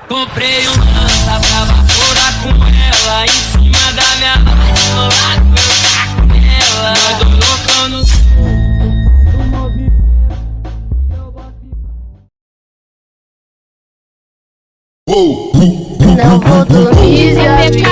Comprei um lança pra vaporar com ela, em cima da minha mão, lá do meu saco nela. Nós dois loucando do movimento. Não vou dormir e a vida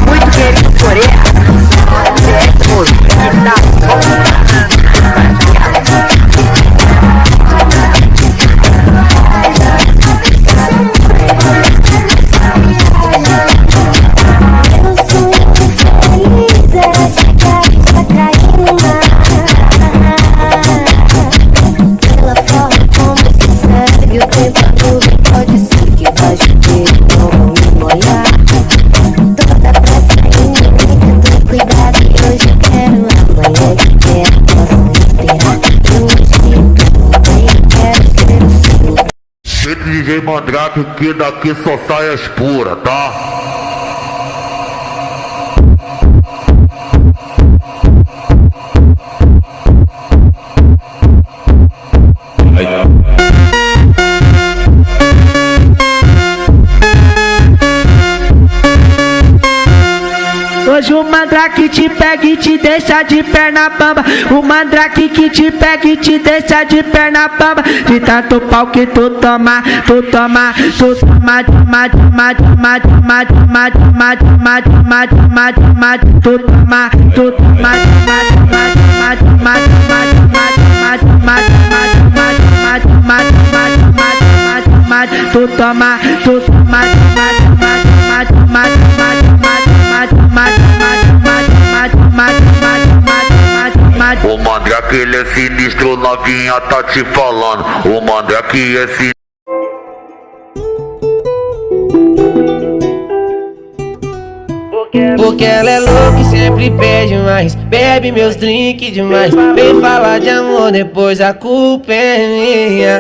muito querido Coreia. DJ Mandrake que daqui só sai as puras, tá? Hoje o Mandrake te pega e te deixa de perna bamba. O Mandrake que te pega e te deixa de perna bamba. De tanto pau que tu toma, tu toma, tu toma, toma, toma, toma, toma, toma, toma, toma, toma, toma, toma, tu toma, tu toma, toma, toma, toma, toma, toma, toma, toma, toma, toma, toma, toma, toma, toma, tu toma, tu toma, toma, toma, toma, toma, o Mandrake ele é sinistro, novinha tá te falando. O Mandrake é sinistro. Porque ela é louca e sempre pede mais, bebe meus drinks demais. Vem falar de amor, depois a culpa é minha.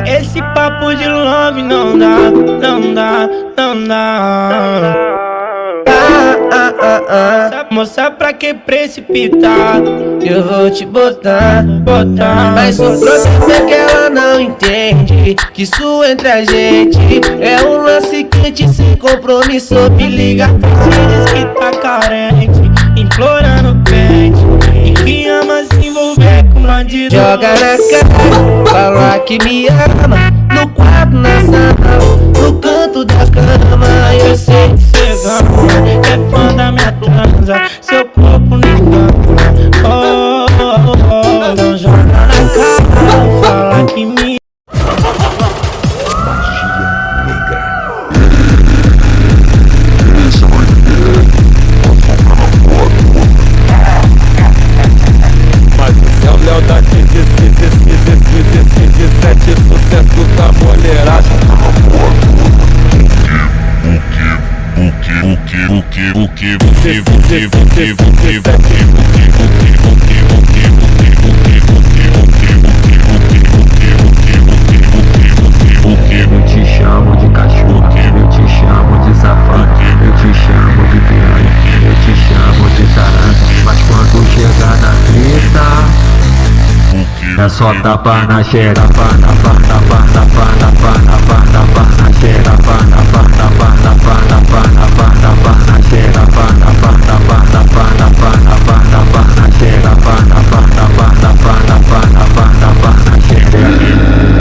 Esse papo de love não dá, não dá, não dá. Moça, pra que precipitar? Eu vou te botar, botar. Mas o problema é que ela não entende que isso entre a gente é um lance quente sem compromisso. Me liga, se diz que tá carente, implorando pente, e que ama se envolver com bandido. Joga na cara, fala que me ama, no quarto, na sala, no canto da cama. Eu sei que cê ama, é fã da minha transa, seu corpo me encanta. Oh, oh, oh, não joga na cara, fala que me sucesso da mulherada. Eu te chamo de cachorro, eu te chamo de safado, eu te chamo de piranha, eu te chamo de taranta. Mas quando chegar na treta, é só tapa na xereca, tapa, tapa, tapa, tapa, tapa, tapa, tapa.